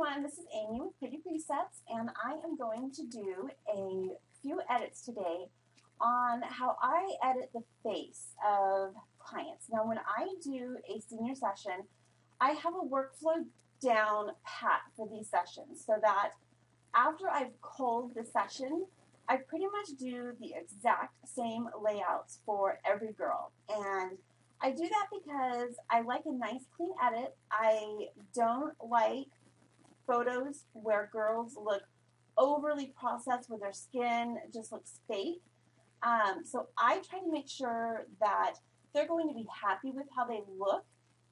everyone, this is Amy with Pretty Presets, and I am going to do a few edits today on how I edit the face of clients. Now, when I do a senior session, I have a workflow down pat for these sessions so that after I've culled the session, I pretty much do the exact same layouts for every girl. And I do that because I like a nice clean edit. I don't like photos where girls look overly processed, where their skin just looks fake. So I try to make sure that they're going to be happy with how they look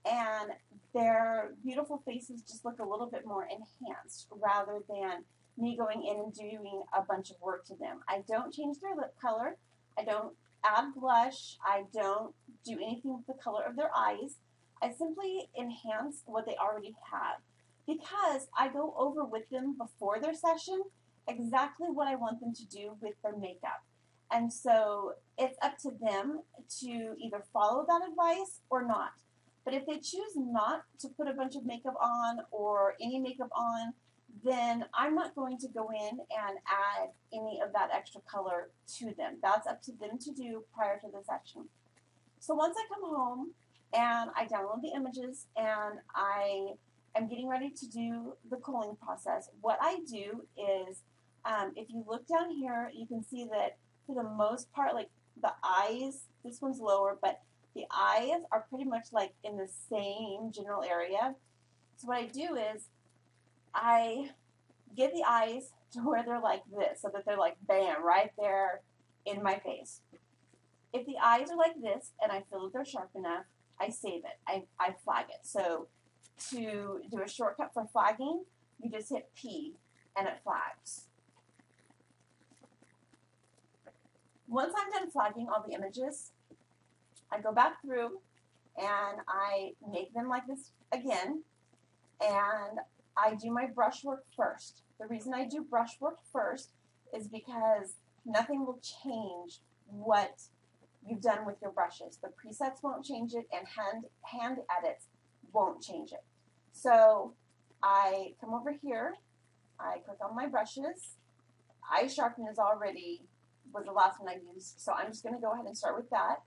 and their beautiful faces just look a little bit more enhanced rather than me going in and doing a bunch of work to them. I don't change their lip color. I don't add blush. I don't do anything with the color of their eyes. I simply enhance what they already have because I go over with them before their session exactly what I want them to do with their makeup. And so it's up to them to either follow that advice or not. But if they choose not to put a bunch of makeup on or any makeup on, then I'm not going to go in and add any of that extra color to them. That's up to them to do prior to the session. So once I come home and I download the images and I am getting ready to do the culling process, what I do is, if you look down here, you can see that for the most part, like the eyes, this one's lower, but the eyes are pretty much like in the same general area. So what I do is I get the eyes to where they're like this, so that they're like bam, right there in my face. If the eyes are like this and I feel that they're sharp enough, I save it. I flag it. So to do a shortcut for flagging, you just hit P and it flags. Once I'm done flagging all the images, I go back through and I make them like this again, and I do my brush work first. The reason I do brush work first is because nothing will change what you've done with your brushes. The presets won't change it, and hand edits won't change it. So I come over here, I click on my brushes. Eye sharpen was the last one I used, so I'm just going to go ahead and start with that.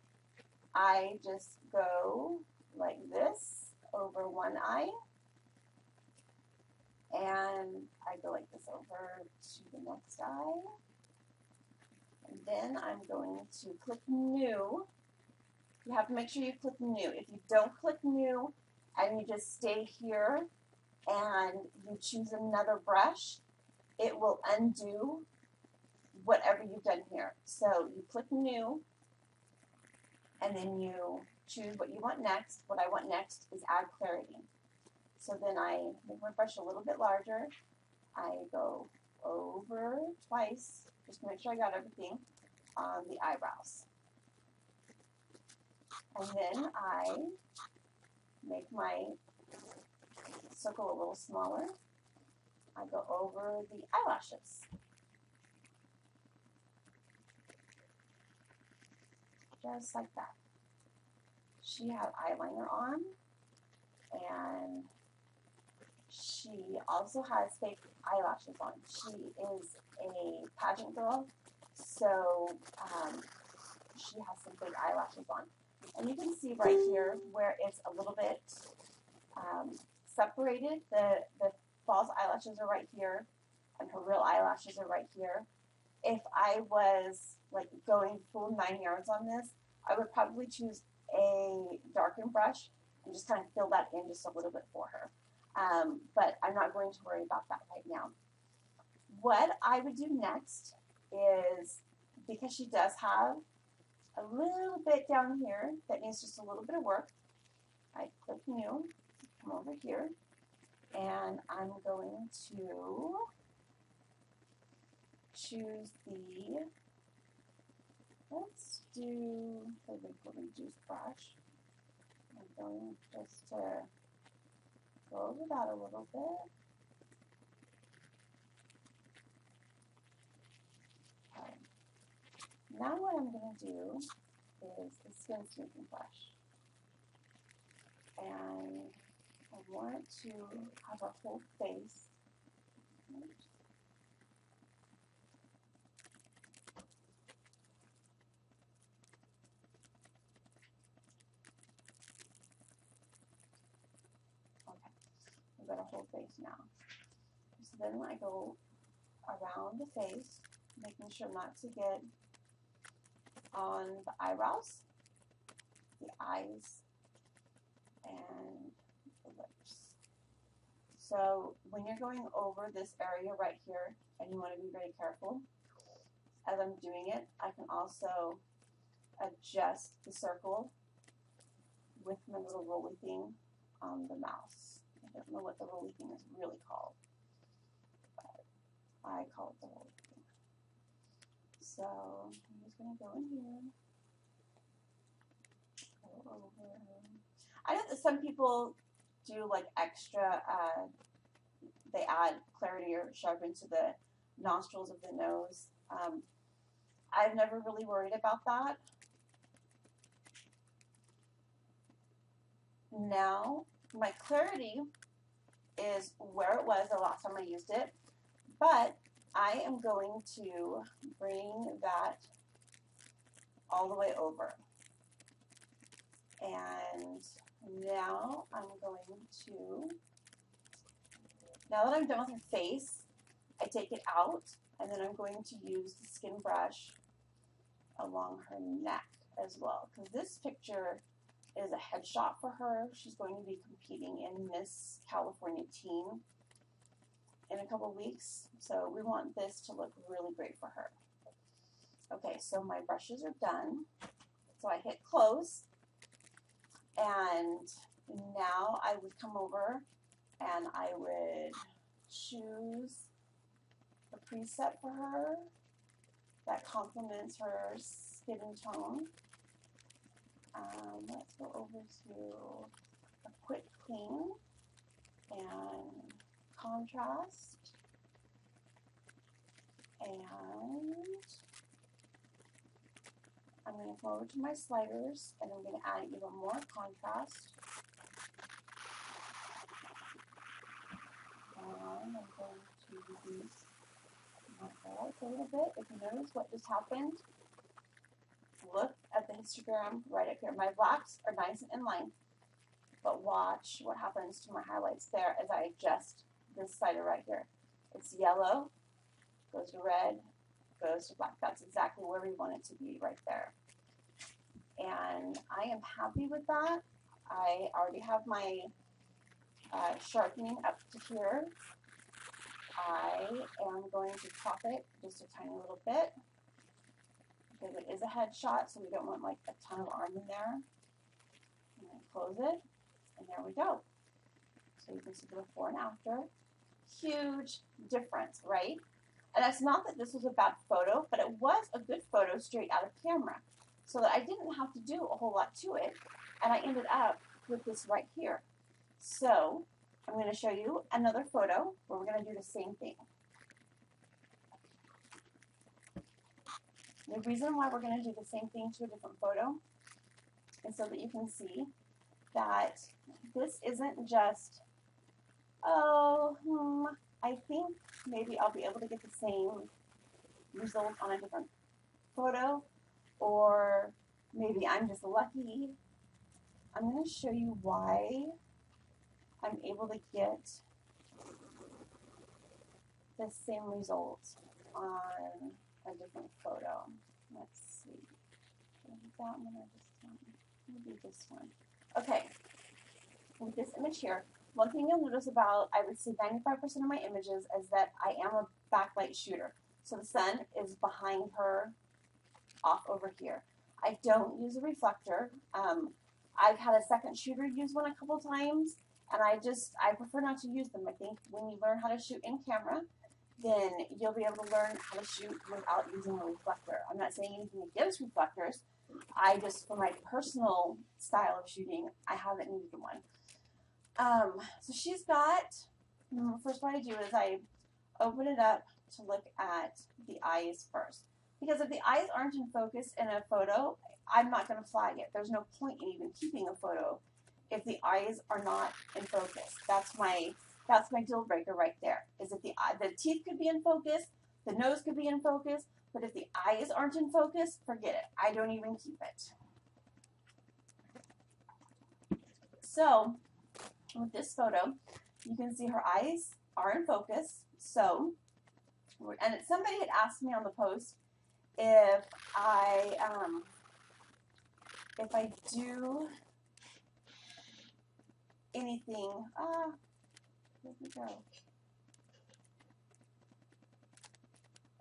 I just go like this over one eye, and I go like this over to the next eye, and then I'm going to click New. You have to make sure you click New. If you don't click New and you just stay here and you choose another brush, it will undo whatever you've done here. So you click New, and then you choose what you want next. What I want next is Add Clarity. So then I make my brush a little bit larger. I go over twice, just to make sure I got everything on the eyebrows. And then I make my circle a little smaller. I go over the eyelashes. Just like that. She had eyeliner on, and she also has fake eyelashes on. She is a pageant girl, so she has some fake eyelashes on. And you can see right here where it's a little bit separated. The false eyelashes are right here, and her real eyelashes are right here. If I was like going full 9 yards on this, I would probably choose a darkened brush and just kind of fill that in just a little bit for her. But I'm not going to worry about that right now. What I would do next is, because she does have a little bit down here that needs just a little bit of work, I click New, come over here, and I'm going to choose let's do the Wrinkle Reduce brush. I'm going just to go over that a little bit. Okay. Now what I'm going to do is the Skin Smoothing brush. And I want to have her whole face. Okay, I've got a whole face now. So then I go around the face, making sure not to get on the eyebrows, the eyes, and the lips. So when you're going over this area right here, and you want to be very careful, as I'm doing it, I can also adjust the circle with my little roly thing on the mouse. I don't know what the roly thing is really called, but I call it the roly thing. So I'm just going to go in here, go over. I know that some people do like extra, they add clarity or sharpen to the nostrils of the nose. I've never really worried about that. Now, my clarity is where it was the last time I used it, but I am going to bring that all the way over. And now I'm going to, now that I'm done with her face, I take it out, and then I'm going to use the skin brush along her neck as well, because this picture is a headshot for her. She's going to be competing in Miss California Teen in a couple weeks, so we want this to look really great for her. Okay, so my brushes are done, so I hit close, and now I would come over and I would choose a preset for her that complements her skin tone. Let's go over to a quick clean and contrast, and I'm going to go over to my sliders and I'm going to add even more contrast. And I'm going to reduce my highlights a little bit. If you notice what just happened, look at the histogram right up here. My blacks are nice and in line, but watch what happens to my highlights there as I adjust this slider right here. It's yellow, goes to red, goes to black. That's exactly where we want it to be right there. And I am happy with that. I already have my sharpening up to here. I am going to crop it just a tiny little bit because it is a headshot, so we don't want like a ton of arm in there. And then close it, and there we go. So you can see the before and after. Huge difference, right? And it's not that this was a bad photo, but it was a good photo straight out of camera. So that I didn't have to do a whole lot to it, and I ended up with this right here. So I'm going to show you another photo where we're going to do the same thing. The reason why we're going to do the same thing to a different photo is so that you can see that this isn't just, oh, I think maybe I'll be able to get the same result on a different photo, or maybe I'm just lucky. I'm going to show you why I'm able to get the same result on a different photo. Let's see. That one or this one? Maybe this one. Okay. With this image here, one thing you'll notice about, I would say 95% of my images, is that I am a backlight shooter. So the sun is behind her off over here. I don't use a reflector. I've had a second shooter use one a couple times, and I prefer not to use them. I think when you learn how to shoot in camera, then you'll be able to learn how to shoot without using a reflector. I'm not saying anything against reflectors. I just, for my personal style of shooting, I haven't needed one. So she's got, first what I do is I open it up to look at the eyes first. Because if the eyes aren't in focus in a photo, I'm not going to flag it. There's no point in even keeping a photo if the eyes are not in focus. That's my deal breaker right there. Is if the teeth could be in focus, the nose could be in focus, but if the eyes aren't in focus, forget it. I don't even keep it. So with this photo, you can see her eyes are in focus. So, and somebody had asked me on the post if I do anything. Where'd we go?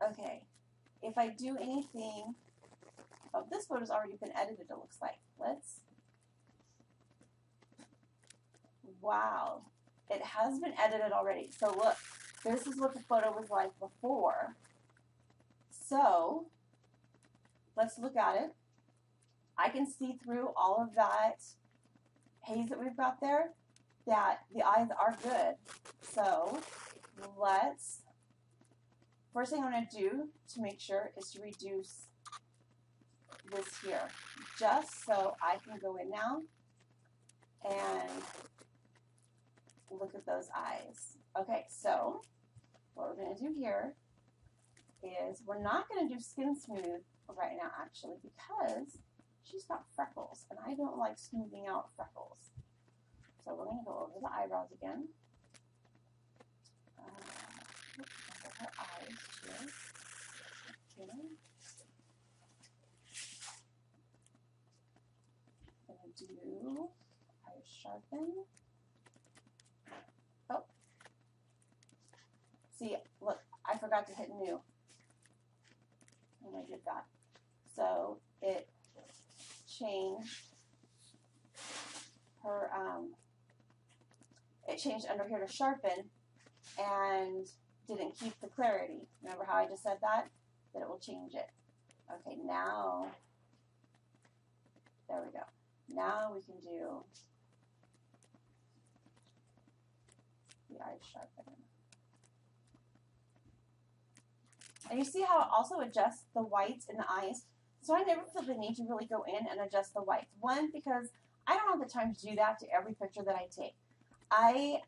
Okay, if I do anything. Oh, this photo's already been edited. It looks like. Wow, it has been edited already. So look, this is what the photo was like before. So let's look at it. I can see through all of that haze that we've got there, that the eyes are good. So first thing I'm going to do to make sure is to reduce this here, just so I can go in now and look at those eyes. Okay, so what we're going to do here is we're not going to do skin smooth right now, actually, because she's got freckles, and I don't like smoothing out freckles. So we're going to go over the eyebrows again. Over her eyes too. Okay. I'm going to do eyes sharpen. Oh. See, look, I forgot to hit new when I did that. So it changed her, it changed under here to sharpen and didn't keep the clarity. Remember how I just said that? That it will change it. Okay, now, there we go. Now we can do the eye sharpen. And you see how it also adjusts the whites in the eyes? So I never feel the need to really go in and adjust the whites. One, because I don't have the time to do that to every picture that I take. I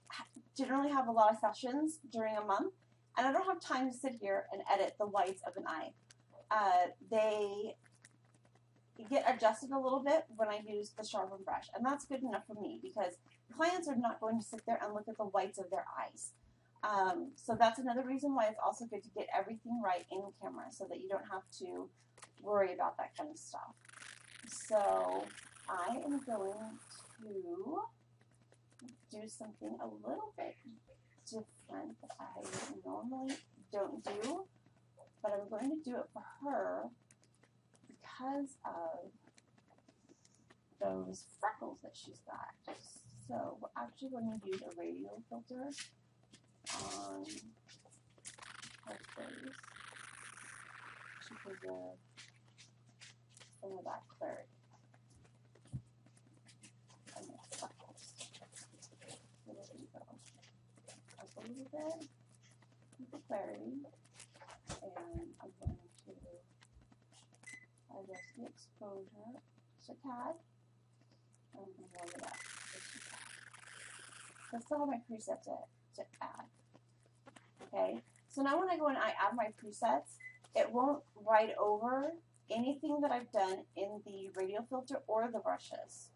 generally have a lot of sessions during a month, and I don't have time to sit here and edit the whites of an eye. They get adjusted a little bit when I use the sharpen brush, and that's good enough for me because clients are not going to sit there and look at the whites of their eyes. So that's another reason why it's also good to get everything right in camera so that you don't have to worry about that kind of stuff. So I am going to do something a little bit different that I normally don't do, but I'm going to do it for her because of those freckles that she's got. So we're actually going to use a radial filter on her face to preserve some of that clarity. And the freckles. So there we go. Up a little bit with the clarity, and I'm going to adjust the exposure just a tad, and warm it up just a tad. I still have my preset to add. Okay, so now when I go and I add my presets, it won't write over anything that I've done in the radial filter or the brushes.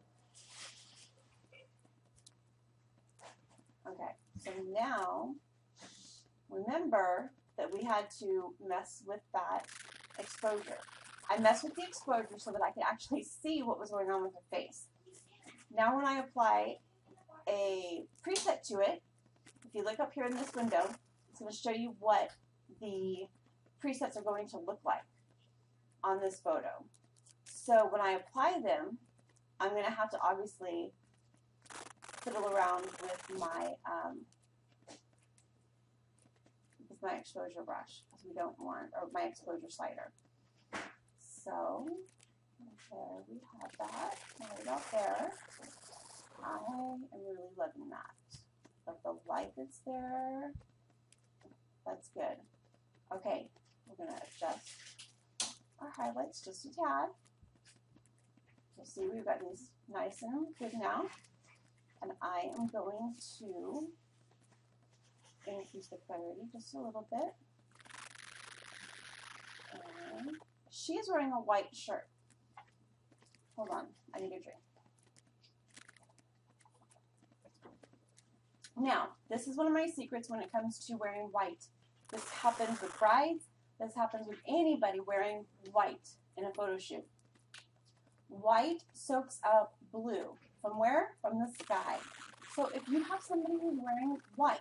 Okay, so now remember that we had to mess with that exposure. I messed with the exposure so that I could actually see what was going on with her face. Now when I apply a preset to it, if you look up here in this window, it's going to show you what the presets are going to look like on this photo. So when I apply them, I'm going to have to obviously fiddle around with my exposure brush because we don't want, or my exposure slider. So there we have that right out there. I am really loving that. But the light that's there, that's good. Okay, we're going to adjust our highlights just a tad. So see, we've got these nice and good now. And I am going to increase the clarity just a little bit. And she is wearing a white shirt. Hold on, I need a drink. Now, this is one of my secrets when it comes to wearing white. This happens with brides. This happens with anybody wearing white in a photo shoot. White soaks up blue. From where? From the sky. So if you have somebody who's wearing white,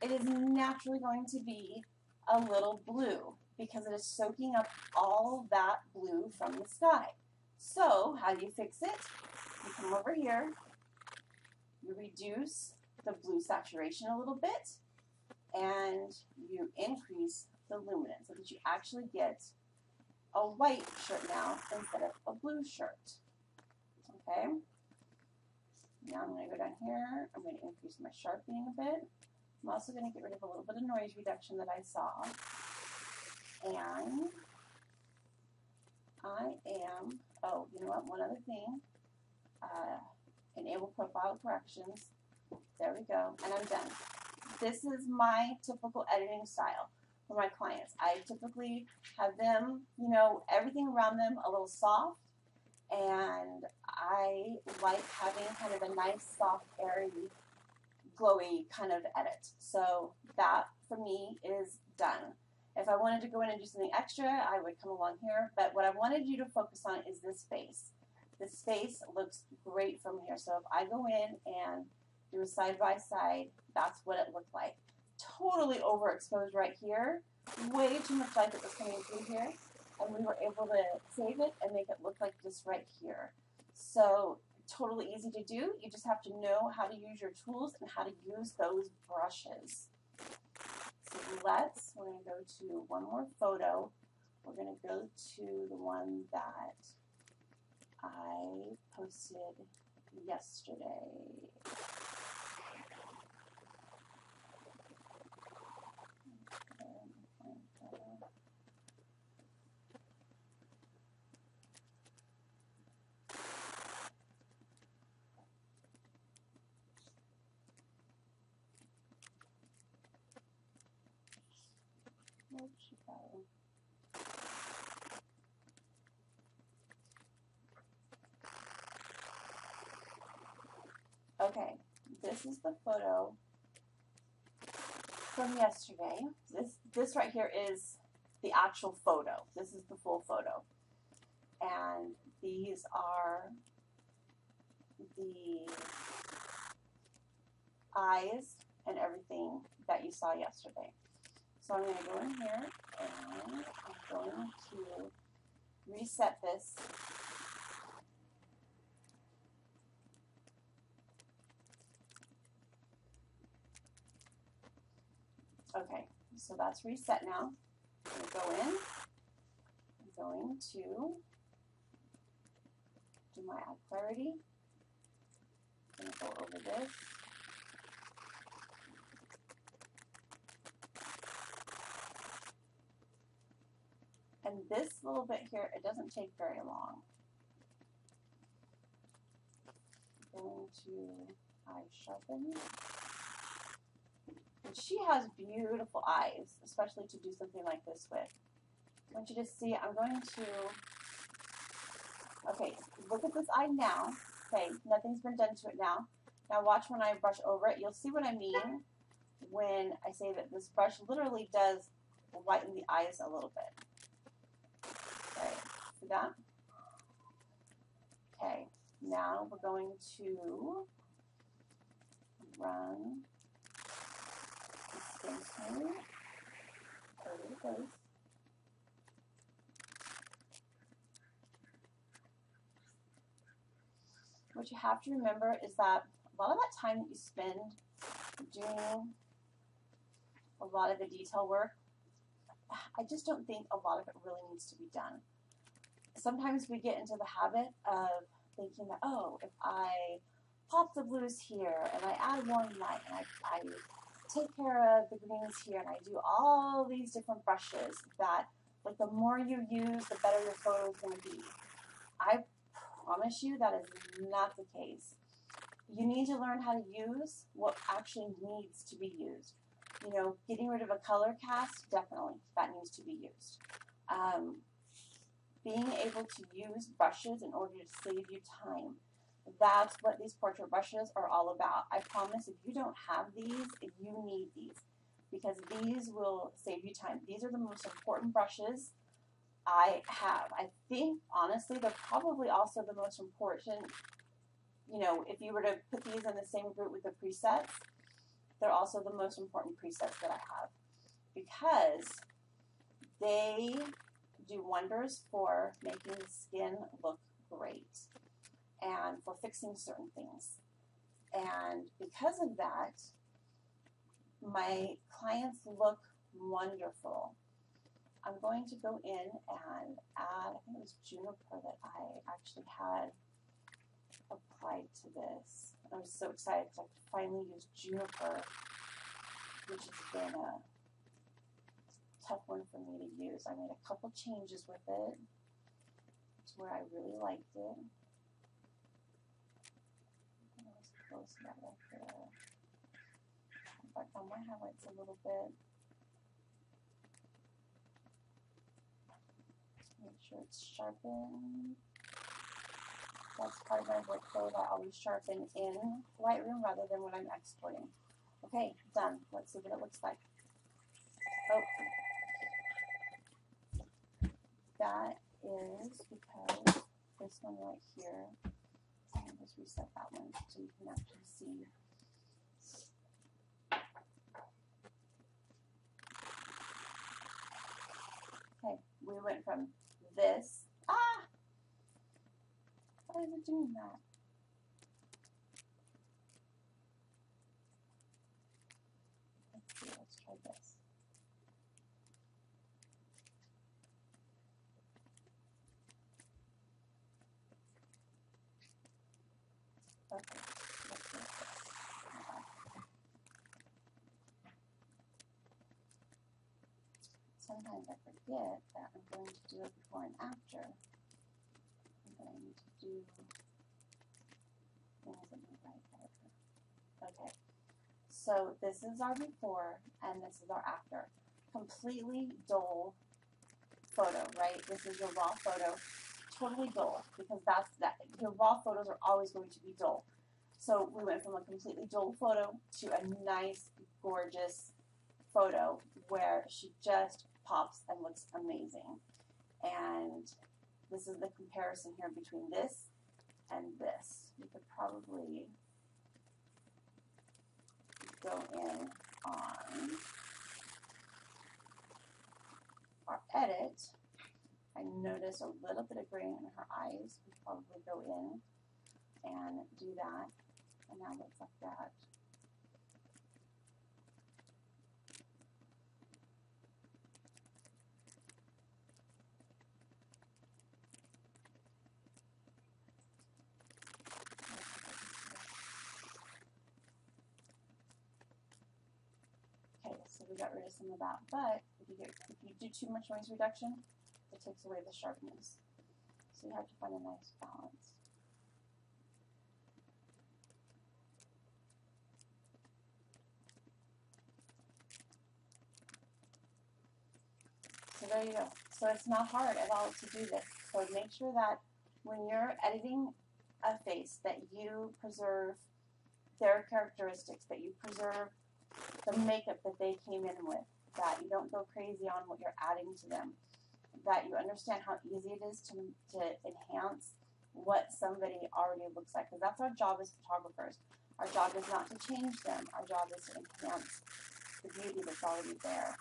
it is naturally going to be a little blue because it is soaking up all that blue from the sky. So how do you fix it? You come over here, you reduce the blue saturation a little bit, and you increase the luminance so that you actually get a white shirt now instead of a blue shirt. Okay? Now I'm going to go down here. I'm going to increase my sharpening a bit. I'm also going to get rid of a little bit of noise reduction that I saw. And I am, oh, you know what, one other thing. Enable profile corrections. There we go, and I'm done. This is my typical editing style for my clients. I typically have them, you know, everything around them a little soft, and I like having kind of a nice, soft, airy, glowy kind of edit. So that, for me, is done. If I wanted to go in and do something extra, I would come along here, but what I wanted you to focus on is this face. This face looks great from here, so if I go in and do a side-by-side, that's what it looked like. Totally overexposed right here. Way too much light that was coming through here. And we were able to save it and make it look like this right here. So totally easy to do. You just have to know how to use your tools and how to use those brushes. So we're going to go to one more photo. We're going to go to the one that I posted yesterday. Where'd she go? Okay, this is the photo from yesterday. This right here is the actual photo. This is the full photo. And these are the eyes and everything that you saw yesterday. So I'm going to go in here and I'm going to reset this. Okay, so that's reset now. I'm going to go in. I'm going to do my eye clarity. I'm going to go over this. And this little bit here, it doesn't take very long. I'm going to eye sharpen. And she has beautiful eyes, especially to do something like this with. I want you to see, I'm going to, okay, look at this eye now. Okay, nothing's been done to it now. Now watch when I brush over it. You'll see what I mean when I say that this brush literally does whiten the eyes a little bit. Okay, see that? Okay, now we're going to run the skin smooth over the face. What you have to remember is that a lot of that time that you spend doing a lot of the detail work, I just don't think a lot of it really needs to be done. Sometimes we get into the habit of thinking that, oh, if I pop the blues here and I add warm light and I take care of the greens here and I do all these different brushes, that like the more you use, the better your photo is going to be. I promise you that is not the case. You need to learn how to use what actually needs to be used. You know, getting rid of a color cast, definitely, that needs to be used. Being able to use brushes in order to save you time. That's what these portrait brushes are all about. I promise if you don't have these, you need these, because these will save you time. These are the most important brushes I have. I think, honestly, they're probably also the most important, you know, if you were to put these in the same group with the presets, they're also the most important presets that I have, because they do wonders for making the skin look great and for fixing certain things. And because of that, my clients look wonderful. I'm going to go in and add, I think it was Juniper that I actually had applied to this. I was so excited because I could finally use Juniper, which has been a tough one for me to use. I made a couple changes with it to where I really liked it. I was close to that right there. In fact, on my highlights a little bit. Make sure it's sharpened. That's part of my workflow that I always sharpen in Lightroom rather than when I'm exporting. Okay, done. Let's see what it looks like. Oh, that is because this one right here, I'll just reset that one so you can actually see. Okay, we went from this, why is it doing that? Let's see, let's try this. Okay, let's do this. Sometimes I forget that I'm going to do it before and after. And then I need to do things in the right order. Okay, so this is our before and this is our after. Completely dull photo, right? This is your raw photo. Totally dull, because that's that. Your raw photos are always going to be dull. So we went from a completely dull photo to a nice, gorgeous photo where she just pops and looks amazing. And this is the comparison here between this and this. You could probably go in on our edit. I notice a little bit of green in her eyes. We probably go in and do that. And now looks like that. Okay, so we got rid of some of that. But if you do too much noise reduction, it takes away the sharpness. So you have to find a nice balance. So there you go. So it's not hard at all to do this. So make sure that when you're editing a face that you preserve their characteristics, that you preserve the makeup that they came in with, that you don't go crazy on what you're adding to them, that you understand how easy it is to enhance what somebody already looks like. Because that's our job as photographers. Our job is not to change them. Our job is to enhance the beauty that's already there.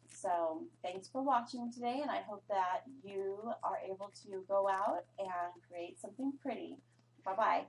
So thanks for watching today, and I hope that you are able to go out and create something pretty. Bye-bye.